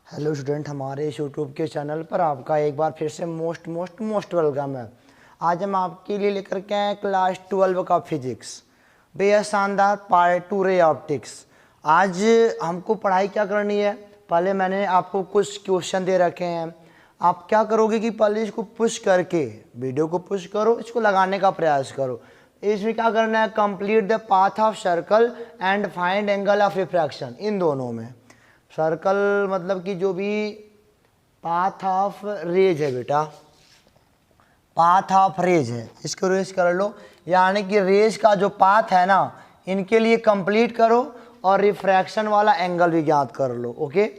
Hello student, हमारे इस YouTube के चैनल पर आपका एक बार फिर से मोस्ट वेलकम है। आज हम आपके लिए लेकर के आए क्लास 12 का फिजिक्स, बेहद शानदार पार्ट 2 रे ऑप्टिक्स। आज हमको पढ़ाई क्या करनी है, पहले मैंने आपको कुछ क्वेश्चन दे रखे हैं। आप क्या करोगे कि पहले इसको पुश करके, वीडियो को पुश करो, इसको लगाने का प्रयास करो। इसमें क्या करना है, complete the path of circle and find angle of refraction. इन दोनों में सर्कल मतलब कि जो भी पाथ ऑफ रेज है बेटा, पाथ ऑफ रेज है, इसको रेज कर लो। यानी कि रेज का जो पाथ है ना, इनके लिए कंप्लीट करो और रिफ्रैक्शन वाला एंगल भी ज्ञात कर लो। ओके।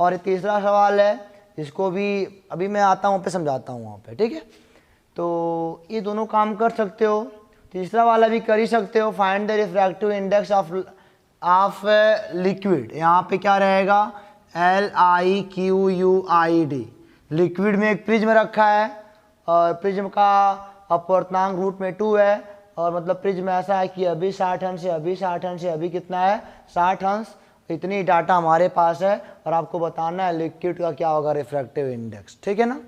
और ये तीसरा सवाल है, इसको भी अभी मैं आता हूँ पे समझाता हूँ वहाँ पे, ठीक है। तो ये दोनों काम कर सकते हो, तीसरा वाला भी कर ही सकते हो। Find the refractive index of liquid. यहाँ पे क्या रहेगा, LIQUID। लिक्विड में एक प्रिज्म रखा है और प्रिज्म का अपवर्तनांक रूट में 2 है, और मतलब प्रिज्म ऐसा है कि अभी 60 अंश से अभी 60 अंश से अभी कितना है, 60 अंश। इतनी डाटा हमारे पास है और आपको बताना है लिक्विड का क्या होगा रिफ्रैक्टिव इंडेक्स, ठीक है ना।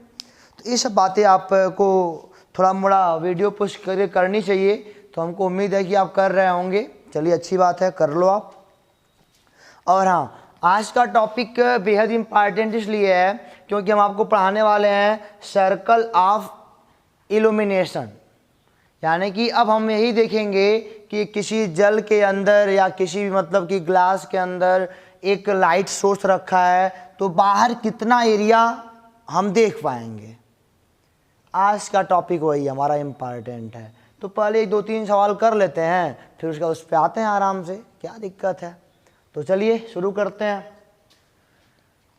तो ये सब बातें आपको थोड़ा मोड़ा वीडियो पुश करनी चाहिए, तो हमको उम्मीद है कि आप कर रहे होंगे। चलिए, अच्छी बात है, कर लो आप। और हाँ, आज का टॉपिक बेहद इम्पॉर्टेंट इसलिए है क्योंकि हम आपको पढ़ाने वाले हैं सर्कल ऑफ इल्यूमिनेशन। यानी कि अब हम यही देखेंगे कि किसी जल के अंदर या किसी भी मतलब कि ग्लास के अंदर एक लाइट सोर्स रखा है, तो बाहर कितना एरिया हम देख पाएंगे। आज का टॉपिक वही हमारा इम्पॉर्टेंट है। तो पहले 2-3 सवाल कर लेते हैं, फिर उसका उस पर आते हैं आराम से, क्या दिक्कत है। तो चलिए शुरू करते हैं।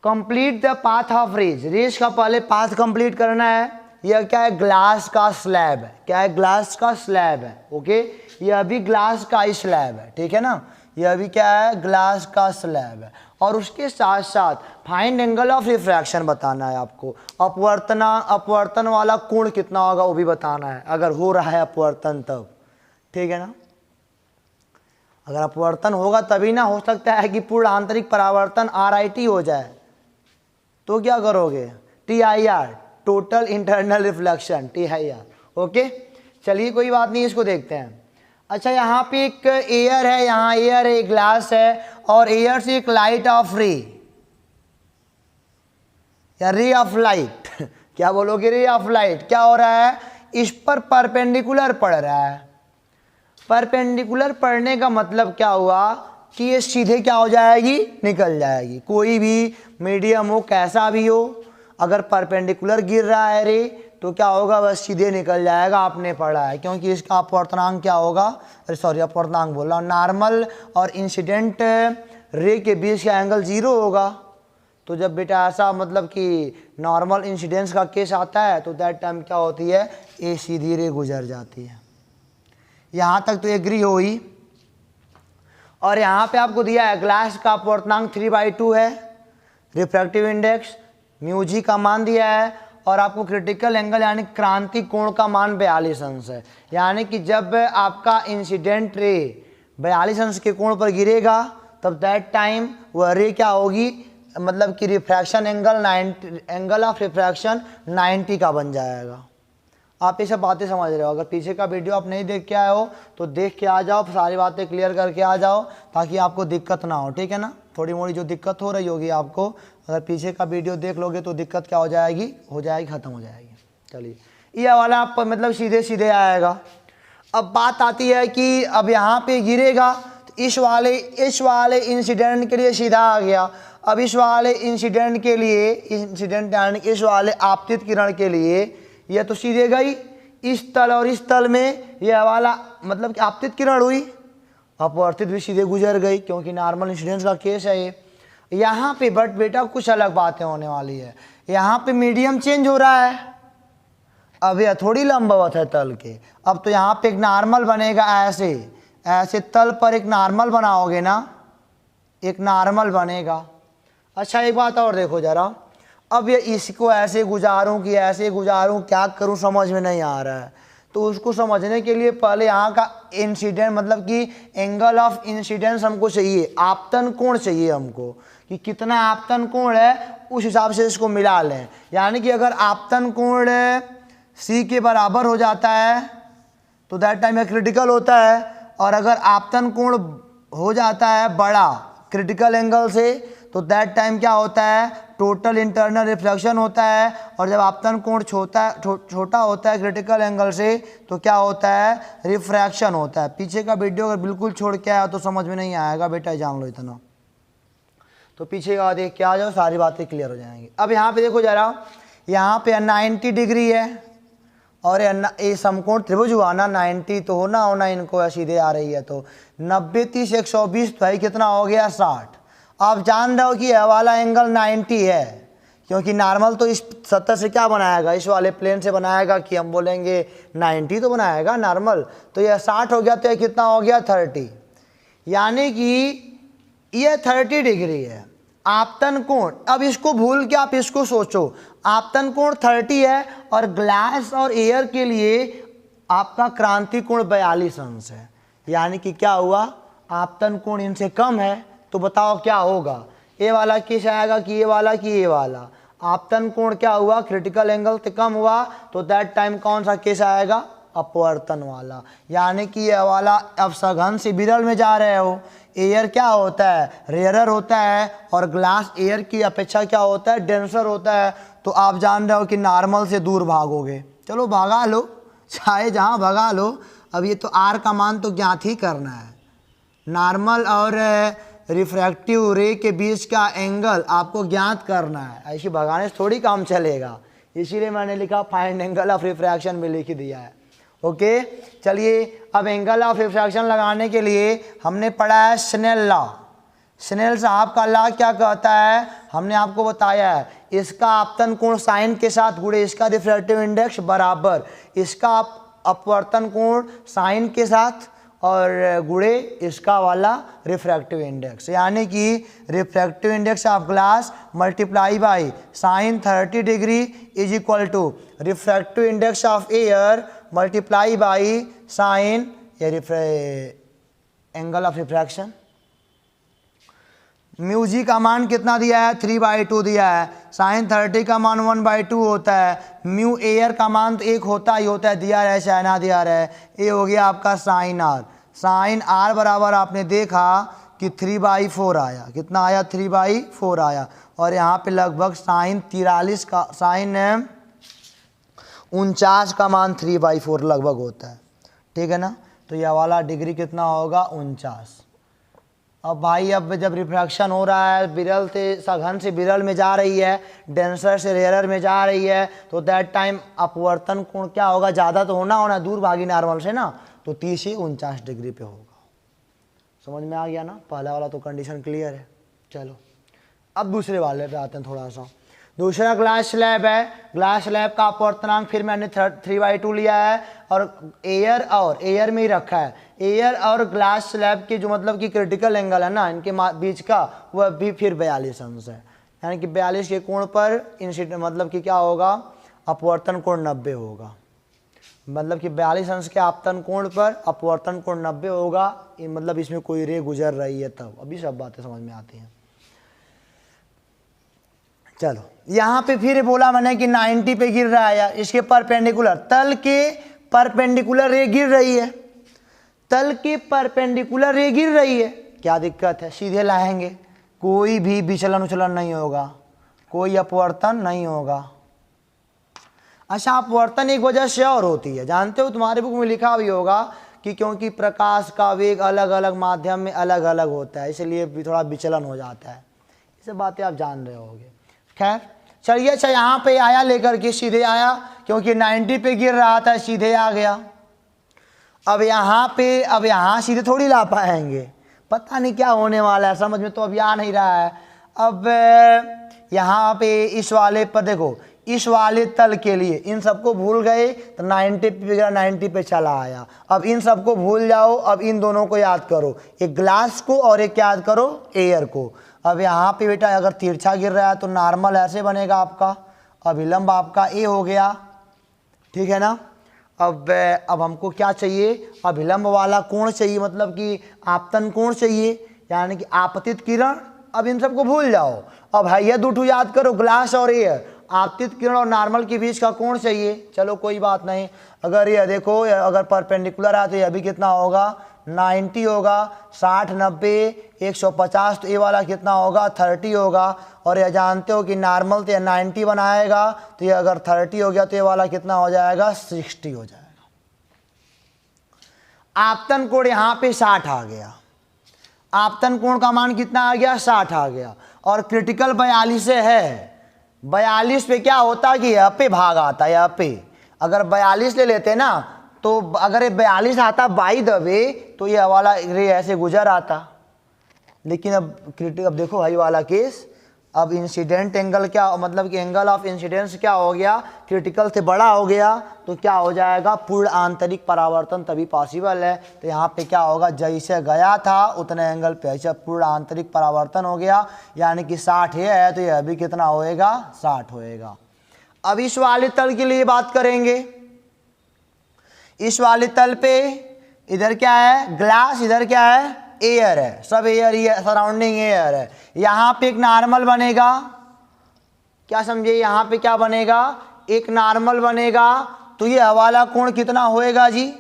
Complete the path of rays. Rays का पहले पाथ कंप्लीट करना है। यह क्या है, ग्लास का स्लैब है। क्या है, ग्लास का स्लैब है। ओके, यह भी ग्लास का ही स्लैब है, ठीक है ना। यह भी क्या है, ग्लास का स्लैब है। और उसके साथ साथ फाइंड एंगल ऑफ रिफ्रैक्शन बताना है आपको। अपवर्तन वाला कोण कितना होगा वो भी बताना है, अगर हो रहा है अपवर्तन तब, ठीक है ना। अगर अपवर्तन होगा तभी ना, हो सकता है कि पूर्ण आंतरिक परावर्तन RIT हो जाए, तो क्या करोगे, TIR, total internal reflection, TIR। Okay, चलिए कोई बात नहीं, इसको देखते हैं। अच्छा, यहाँ पे एक एयर है, यहाँ एयर है, ग्लास है, और एयर से एक लाइट ऑफ रे या रे ऑफ लाइट क्या बोलोगे, रे ऑफ लाइट क्या हो रहा है, इस पर परपेंडिकुलर पड़ रहा है। परपेंडिकुलर पड़ने का मतलब क्या हुआ कि ये सीधे क्या हो जाएगी, निकल जाएगी। कोई भी मीडियम हो, कैसा भी हो, अगर परपेंडिकुलर गिर रहा है रे, तो क्या होगा, बस सीधे निकल जाएगा। आपने पढ़ा है, क्योंकि इसका अपवर्तनांक क्या होगा, अपवर्तनांक बोल रहा हूँ, नॉर्मल और इंसिडेंट रे के बीच का एंगल 0 होगा। तो जब बेटा ऐसा मतलब कि नॉर्मल इंसिडेंस का केस आता है, तो दैट टाइम क्या होती है, ये सीधी रे गुजर जाती है। यहाँ तक तो एग्री हो ही। और यहाँ पे आपको दिया है ग्लास का अपवर्तनांक 3/2 है, रिफ्रैक्टिव इंडेक्स μg का मान दिया है, और आपको क्रिटिकल एंगल यानी क्रांति कोण का मान 42 अंश है। यानी कि जब आपका इंसिडेंट रे 42 अंश के कोण पर गिरेगा, तब दैट टाइम वह रे क्या होगी, मतलब कि refraction angle 90, angle of refraction 90 का बन जाएगा। आप ये सब बातें समझ रहे हो। अगर पीछे का वीडियो आप नहीं देख के आए हो तो देख के आ जाओ, सारी बातें क्लियर करके आ जाओ, ताकि आपको दिक्कत ना हो, ठीक है ना। थोड़ी मोड़ी जो दिक्कत हो रही होगी आपको, अगर पीछे का वीडियो देख लोगे तो दिक्कत क्या हो जाएगी, ख़त्म हो जाएगी। चलिए, ये वाला आप मतलब सीधे सीधे आएगा। अब बात आती है कि अब यहाँ पे गिरेगा, तो इस वाले इंसिडेंट के लिए सीधा आ गया। अब इस वाले इंसिडेंट के लिए, इंसिडेंट यानी इस वाले आपतित किरण के लिए, यह तो सीधे गई, इस तल और इस तल में यह वाला मतलब कि आपतित किरण हुई, अपवर्तित भी सीधे गुजर गई, क्योंकि नॉर्मल इंसिडेंस का केस है ये। यहाँ पे बट बेटा कुछ अलग बातें होने वाली है। यहाँ पे मीडियम चेंज हो रहा है, अब यह थोड़ी लंबवत है तल के। अब तो यहाँ पे एक नॉर्मल बनेगा, ऐसे तल पर एक नॉर्मल बनाओगे ना, एक नॉर्मल बनेगा। अच्छा, एक बात और देखो जरा, अब ये इसको ऐसे गुजारूं कि ऐसे गुजारूं, क्या करूं समझ में नहीं आ रहा है। तो उसको समझने के लिए पहले यहाँ का इंसिडेंट मतलब कि एंगल ऑफ इंसिडेंस हमको चाहिए, आपतन कोण चाहिए हमको, कि कितना आपतन कोण है, उस हिसाब से इसको मिला लें। यानी कि अगर आपतन कोण सी के बराबर हो जाता है तो दैट टाइम यह क्रिटिकल होता है, और अगर आपतन कोण हो जाता है बड़ा क्रिटिकल एंगल से तो दैट टाइम क्या होता है, टोटल इंटरनल रिफ्लेक्शन होता है। और जब आपतन कोण छोटा होता है क्रिटिकल एंगल से तो क्या होता है, रिफ्रैक्शन होता है। पीछे का वीडियो अगर बिल्कुल छोड़ के आया तो समझ में नहीं आएगा बेटा, जान लो इतना। तो पीछे का देख के आ जाओ, सारी बातें क्लियर हो जाएंगी। अब यहाँ पे देखो जरा, यहाँ पे 90 डिग्री है और ये समकोण त्रिभुज हुआ ना, 90 तो होना इनको सीधे आ रही है, तो 90 30 120 तो है कितना हो गया 60। आप जान रहे हो कि यह वाला एंगल 90 है, क्योंकि नॉर्मल तो इस सतह से क्या बनाएगा, इस वाले प्लेन से बनाएगा कि हम बोलेंगे 90 तो बनाएगा नॉर्मल। तो यह 60 हो गया, तो यह कितना हो गया 30, यानी कि यह 30 डिग्री है आपतन कोण। अब इसको भूल के आप इसको सोचो, आपतन कोण 30 है और ग्लास और एयर के लिए आपका क्रांति कोण 42 अंश है। यानी कि क्या हुआ, आपतन कोण इनसे कम है, तो बताओ क्या होगा, ये वाला किस आएगा कि ये वाला कि ये वाला। आपतन कोण क्या हुआ, क्रिटिकल एंगल से कम हुआ, तो दैट टाइम कौन सा केस आएगा, अपवर्तन वाला। यानी कि ये वाला अब सघन से विरल में जा रहे हो, एयर क्या होता है, रेयरर होता है, और ग्लास एयर की अपेक्षा क्या होता है, डेंसर होता है। तो आप जान रहे हो कि नॉर्मल से दूर भागोगे। चलो भगा लो, चाहे जहाँ भगा लो। अब ये तो आर का मान तो ज्ञात ही करना है, नॉर्मल और रिफ्रैक्टिव रे के बीच का एंगल आपको ज्ञात करना है। ऐसी भगाने से थोड़ी काम चलेगा, इसीलिए मैंने लिखा फाइंड एंगल ऑफ रिफ्रैक्शन में लिख दिया है। ओके चलिए, अब एंगल ऑफ रिफ्रैक्शन लगाने के लिए हमने पढ़ा है स्नेल लॉ। स्नेल साहब का लॉ क्या कहता है, हमने आपको बताया है, इसका आपतन कोण साइन के साथ गुणे इसका रिफ्रैक्टिव इंडेक्स बराबर इसका अपवर्तन कोण साइन के साथ और गुणे इसका वाला रिफ्रैक्टिव इंडेक्स। यानी कि refractive index of glass multiply by sine 30 degree is equal to refractive index of air multiply by sine angle of refraction. Mu g का मान कितना दिया है, 3/2 दिया है। साइन 30 का मान 1/2 होता है। म्यू एयर का मान तो 1 होता ही होता है, दिया रहे चाहे ना दिया रहे। ये हो गया आपका साइन आर। साइन आर बराबर आपने देखा कि 3/4 आया। कितना आया, 3/4 आया। और यहाँ पे लगभग साइन 43 का, साइन 49 का मान 3/4 लगभग होता है, ठीक है ना। तो यह वाला डिग्री कितना होगा, 49। अब भाई अब जब रिफ्रैक्शन हो रहा है, विरल से सघन से विरल में जा रही है, डेंसर से रेयरर में जा रही है, तो दैट टाइम अपवर्तन कोण क्या होगा, ज़्यादा तो होना दूर भागी नॉर्मल से ना, तो 30 से 49 डिग्री पे होगा। समझ में आ गया ना, पहला वाला तो कंडीशन क्लियर है। चलो अब दूसरे वाले पे आते हैं थोड़ा सा। दूसरा ग्लास स्लैब है। ग्लास स्लैब का अपवर्तनांक फिर मैंने 3/2 लिया है और एयर में ही रखा है। एयर और ग्लास स्लैब के जो मतलब कि क्रिटिकल एंगल है ना इनके बीच का, वह भी फिर 42 अंश है। यानी कि 42 के कोण पर इंसिडेंट मतलब कि क्या होगा, अपवर्तन कोण 90 होगा। मतलब कि 42 अंश के आपतन कोण पर अपवर्तन कोण 90 होगा। मतलब इसमें कोई रे गुजर रही है तब, अभी सब बातें समझ में आती हैं। चलो यहाँ पे फिर बोला मैंने कि 90 पे गिर रहा है यार, इसके परपेंडिकुलर, तल के परपेंडिकुलर रे गिर रही है। तल के परपेंडिकुलर रे गिर रही है, क्या दिक्कत है, सीधे लाएंगे, कोई भी विचलन उचलन नहीं होगा, कोई अपवर्तन नहीं होगा। अच्छा, अपवर्तन एक वजह से और होती है, जानते हो, तुम्हारे बुक में लिखा भी होगा कि क्योंकि प्रकाश का वेग अलग अलग माध्यम में अलग अलग होता है, इसलिए भी थोड़ा विचलन हो जाता है। ये सब बातें आप जान रहे होगे। खैर चलिए, अच्छा यहाँ पे आया, लेकर के सीधे आया, क्योंकि 90 पे गिर रहा था, सीधे आ गया। अब यहाँ सीधे थोड़ी ला पाएंगे, पता नहीं क्या होने वाला है, समझ में तो अभी आ नहीं रहा है। अब यहाँ पे इस वाले पर देखो, इस वाले तल के लिए इन सबको भूल गए तो 90 पे 90 पे चला आया। अब इन सबको भूल जाओ, अब इन दोनों को याद करो, एक ग्लास को और एक याद करो एयर को। अब यहाँ पे बेटा अगर तिरछा गिर रहा है तो नॉर्मल ऐसे बनेगा आपका, अभिलंब आपका ए हो गया, ठीक है ना। अब हमको क्या चाहिए, अभिलंब वाला कोण चाहिए, मतलब कि आपतन कोण चाहिए, यानी कि आपतित किरण अब इन सबको भूल जाओ। अब है ये दूठू याद करो, ग्लास और एयर, आपतित किरण और नॉर्मल के बीच का कोण चाहिए। चलो कोई बात नहीं, अगर ये देखो अगर परपेंडिकुलर है तो ये अभी कितना होगा 90 होगा, 60 90 150, तो ये वाला कितना होगा 30 होगा। और ये जानते हो कि नॉर्मल तो ये 90 बनाएगा, तो ये अगर 30 हो गया तो ये वाला कितना हो जाएगा 60 हो जाएगा। आपतन कोण यहाँ पे 60 आ गया, आपतन कोण का मान कितना आ गया 60 आ गया, और क्रिटिकल 42 है। 42 पे क्या होता कि यहाँ पे भाग आता है, यहाँ पे अगर 42 ले लेते ना, तो अगर ये 42 आता बाई द वे तो ये वाला रे ऐसे गुजर आता। लेकिन अब देखो भाई वाला केस, अब इंसिडेंट एंगल क्या मतलब कि एंगल ऑफ इंसिडेंस क्या हो गया, क्रिटिकल से बड़ा हो गया, तो क्या हो जाएगा पूर्ण आंतरिक परावर्तन तभी पॉसिबल है। तो यहाँ पे क्या होगा, जैसे गया था उतने एंगल पे ऐसे पूर्ण आंतरिक परावर्तन हो गया, यानी कि 60 है तो ये अभी कितना होएगा 60 होएगा। अब इस वाले तल के लिए बात करेंगे। इस वाले तल पे इधर क्या है ग्लास, इधर क्या है एयर है, सब एयर ही है, सराउंडिंग एयर है। यहाँ पे एक नॉर्मल बनेगा, क्या समझे, यहाँ पे क्या बनेगा एक नॉर्मल बनेगा। तो ये हवाला कोण कितना होएगा जी,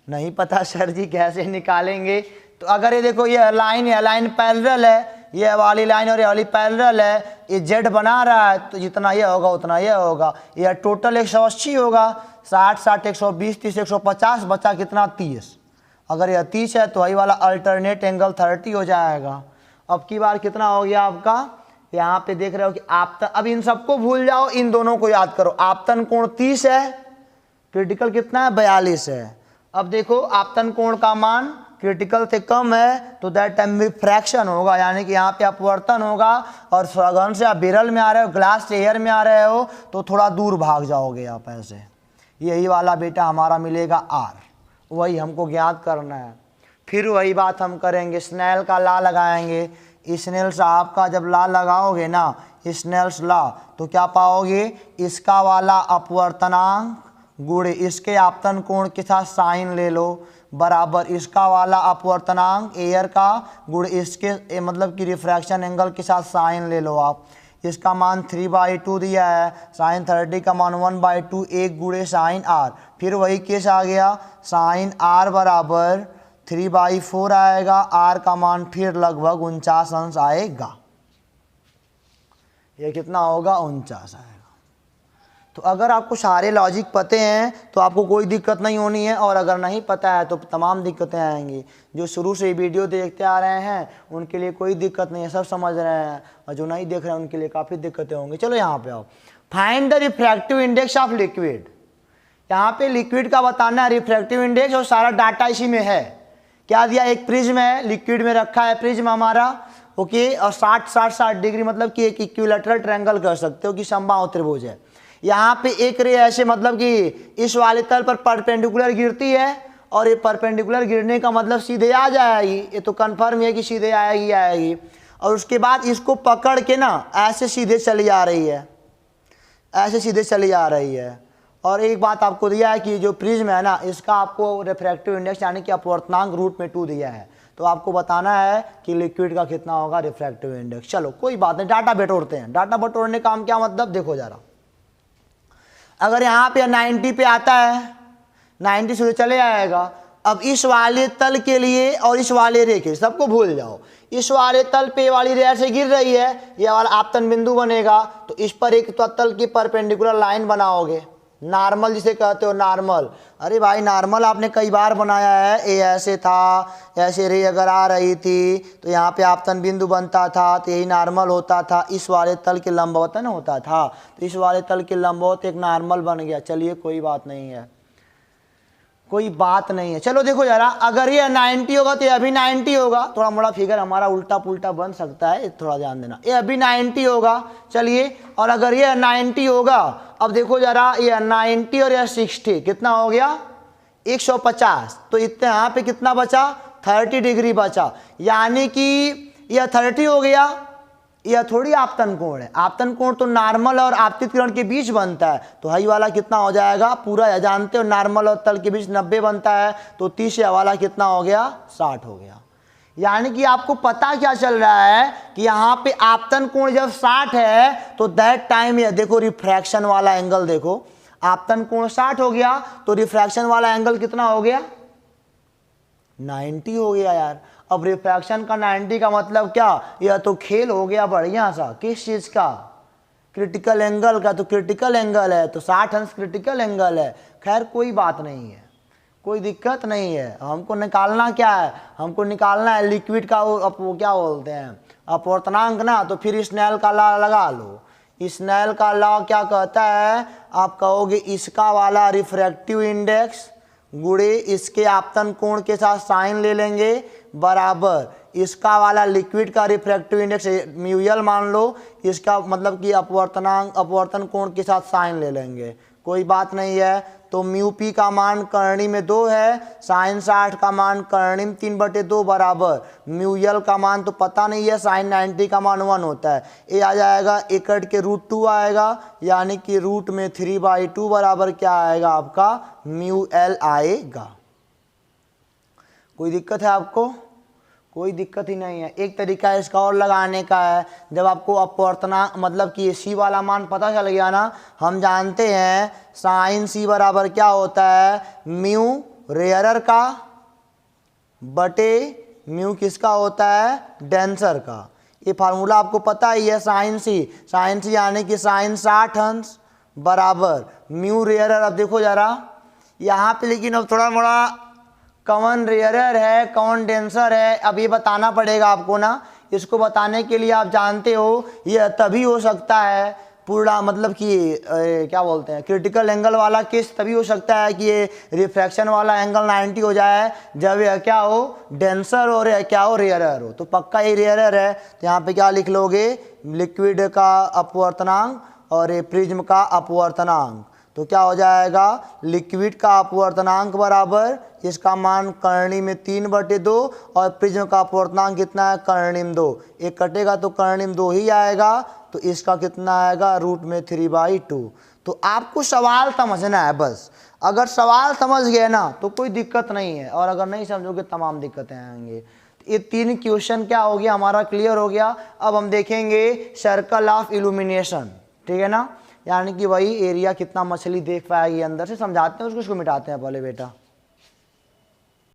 नहीं पता सर जी कैसे निकालेंगे। तो अगर ये देखो ये लाइन है, लाइन पैरेलल है, ये वाली लाइन और ये वाली पैरेलल है, ये जेड बना रहा है, तो जितना ये होगा उतना ये होगा। ये टोटल 180 होगा, 60 60 120 30 150, बचा कितना 30। अगर यह 30 है तो वही वाला अल्टरनेट एंगल 30 हो जाएगा। अब की बार कितना हो गया आपका, यहाँ पे देख रहे हो कि आपतन, अब इन सबको भूल जाओ, इन दोनों को याद करो। आपतन कोण 30 है, क्रिटिकल कितना है 42 है। अब देखो आपतन कोण का मान क्रिटिकल से कम है तो दैट टाइम रिफ्रैक्शन होगा, यानी कि यहाँ पे अपवर्तन होगा। और सघन से आप बिरल में आ रहे हो, ग्लास से एयर में आ रहे हो, तो थोड़ा दूर भाग जाओगे आप ऐसे। यही वाला बेटा हमारा मिलेगा आर, वही हमको ज्ञात करना है। फिर वही बात हम करेंगे, स्नेल का लॉ लगाएंगे। स्नेल साहब का जब लॉ लगाओगे ना, स्नेल्स लॉ, तो क्या पाओगे, इसका वाला अपवर्तनांक गुणे इसके आपतन कोण के साथ साइन ले लो, बराबर इसका वाला अपवर्तनांक एयर का गुणे इसके मतलब कि रिफ्रैक्शन एंगल के साथ साइन ले लो आप। इसका मान 3/2 दिया है, साइन 30 का मान 1/2, 1 गुणे साइन आर। फिर वही केस आ गया, साइन आर बराबर 3/4 आएगा, आर का मान फिर लगभग 49 अंश आएगा। ये कितना होगा 49 आएगा। तो अगर आपको सारे लॉजिक पते हैं तो आपको कोई दिक्कत नहीं होनी है, और अगर नहीं पता है तो तमाम दिक्कतें आएंगी। जो शुरू से वीडियो देखते आ रहे हैं उनके लिए कोई दिक्कत नहीं है, सब समझ रहे हैं, और जो नहीं देख रहे हैं उनके लिए काफ़ी दिक्कतें होंगी। चलो यहाँ पे आओ, find the refractive index of liquid. यहाँ पे लिक्विड का बताना है रिफ्रैक्टिव इंडेक्स, और सारा डाटा इसी में है। क्या दिया, एक प्रिज्म है, लिक्विड में रखा है प्रिज्म हमारा, ओके, और 60 डिग्री मतलब कि एक इक्विलैटरल ट्रायंगल कर सकते हो कि समबाहु त्रिभुज है। यहाँ पे एक रे ऐसे मतलब कि इस वाले तल पर परपेंडिकुलर गिरती है, और ये परपेंडिकुलर गिरने का मतलब सीधे आ जाएगी, ये तो कंफर्म है कि सीधे आएगी। और उसके बाद इसको पकड़ के ना ऐसे सीधे चली आ रही है, ऐसे सीधे चली आ रही है। और एक बात आपको दिया है कि जो प्रिज्म है ना, इसका आपको रिफ्रैक्टिव इंडेक्स यानी कि अपवर्तनांक रूट में 2 दिया है, तो आपको बताना है कि लिक्विड का कितना होगा रिफ्रैक्टिव इंडेक्स। चलो कोई बात नहीं, डाटा बटोरते हैं। डाटा बटोरने का हम क्या मतलब, देखो जरा, अगर यहाँ पे 90 पे आता है, 90 से चले आएगा। अब इस वाले तल के लिए और इस वाले रे के सबको भूल जाओ, इस वाले तल पे वाली रे से गिर रही है, ये वाला आपतन बिंदु बनेगा, तो इस पर एक तल की परपेंडिकुलर लाइन बनाओगे, नॉर्मल जिसे कहते हो नॉर्मल। अरे भाई नॉर्मल आपने कई बार बनाया है, ये ऐसे था, ऐसे रे अगर आ रही थी तो यहाँ पे आपतन बिंदु बनता था, तो यही नॉर्मल होता था, इस वाले तल के लंबवतन होता था, तो इस वाले तल के लंबवत एक नॉर्मल बन गया। चलिए कोई बात नहीं है, कोई बात नहीं है। चलो देखो जरा, अगर ये 90 होगा तो ये अभी 90 होगा, थोड़ा मोड़ा फिगर हमारा उल्टा पुल्टा बन सकता है, थोड़ा ध्यान देना, ये अभी 90 होगा। चलिए, और अगर ये 90 होगा, अब देखो जरा, ये 90 और ये 60 कितना हो गया 150, तो इतने यहाँ पे कितना बचा 30 डिग्री बचा, यानी कि यह 30 हो गया। यह थोड़ी आपतन कोण है, आपतन कोण तो नॉर्मल और आपतित किरण के बीच बनता है, तो हाई वाला कितना हो जाएगा पूरा, जानते हो नॉर्मल और तल के बीच 90 बनता है, तो 30 वाला कितना हो गया 60 हो गया। यानी कि आपको पता क्या चल रहा है कि यहाँ पे आपतन कोण जब 60 है तो दैट टाइम ये देखो रिफ्रैक्शन वाला एंगल देखो, आपतन कोण 60 हो गया तो रिफ्रैक्शन वाला एंगल कितना हो गया 90 हो गया यार। अब रिफ्रैक्शन का 90 का मतलब क्या, यह तो खेल हो गया बढ़िया सा, किस चीज का, क्रिटिकल एंगल का। तो क्रिटिकल एंगल है तो 60 अंश क्रिटिकल एंगल है। खैर कोई बात नहीं है, कोई दिक्कत नहीं है। हमको निकालना क्या है, हमको निकालना है लिक्विड का वो क्या बोलते हैं अपवर्तनांक ना। तो फिर स्नेल का लॉ लगा लो। स्नेल का लॉ क्या कहता है, आप कहोगे इसका वाला रिफ्रैक्टिव इंडेक्स गुणे इसके आपतन कोण के साथ साइन ले लेंगे बराबर इसका वाला लिक्विड का रिफ्रैक्टिव इंडेक्स म्यूएल मान लो, इसका मतलब कि अपवर्तन कोण के साथ साइन ले लेंगे, कोई बात नहीं है। तो म्यू पी का मान करणी में 2 है, साइन 60 का मान करणी में 3/2 बराबर म्यू एल का मान तो पता नहीं है, साइन 90 का मान 1 होता है। ये आ जाएगा एकड़ के √2 आएगा, यानी कि रूट में 3/2 बराबर क्या आएगा आपका म्यू एल आएगा। कोई दिक्कत है आपको, कोई दिक्कत ही नहीं है। एक तरीका इसका और लगाने का है, जब आपको अपवर्तनांक मतलब कि सी वाला मान पता चल गया ना, हम जानते हैं साइन सी बराबर क्या होता है म्यू रेयरर का बटे म्यू किसका होता है डेंसर का। ये फार्मूला आपको पता ही है साइन सी यानी कि साइन 60 अंश बराबर म्यू रेयरर। अब देखो जरा यहाँ पे, लेकिन अब थोड़ा मोड़ा कौन रेयरर है कौन डेंसर है अब ये बताना पड़ेगा आपको ना। इसको बताने के लिए आप जानते हो ये तभी हो सकता है पूरा मतलब कि क्या बोलते हैं क्रिटिकल एंगल वाला केस तभी हो सकता है कि ये रिफ्रैक्शन वाला एंगल 90 हो जाए जब यह क्या हो डेंसर और क्या हो रेयरर हो। तो पक्का ये रेयरर है, तो यहाँ पे क्या लिख लोगे लिक्विड का अपवर्तनांक और ये प्रिज्म का अपवर्तनांक। तो क्या हो जाएगा लिक्विड का अपवर्तनांक बराबर इसका मान करणी में 3/2 और प्रिज्म का अपवर्तनांक कितना है करणी में 2। एक कटेगा तो करणी में 2 ही आएगा, तो इसका कितना आएगा रूट में 3/2। तो आपको सवाल समझना है बस, अगर सवाल समझ गए ना तो कोई दिक्कत नहीं है, और अगर नहीं समझोगे तमाम दिक्कतें आएंगे। ये 3 क्वेश्चन क्या हो गया हमारा क्लियर हो गया। अब हम देखेंगे सर्कल ऑफ इल्यूमिनेशन, ठीक है ना, यानी कि वही एरिया कितना मछली देख पाएगी अंदर से, समझाते हैं उसको मिटाते हैं पहले बेटा।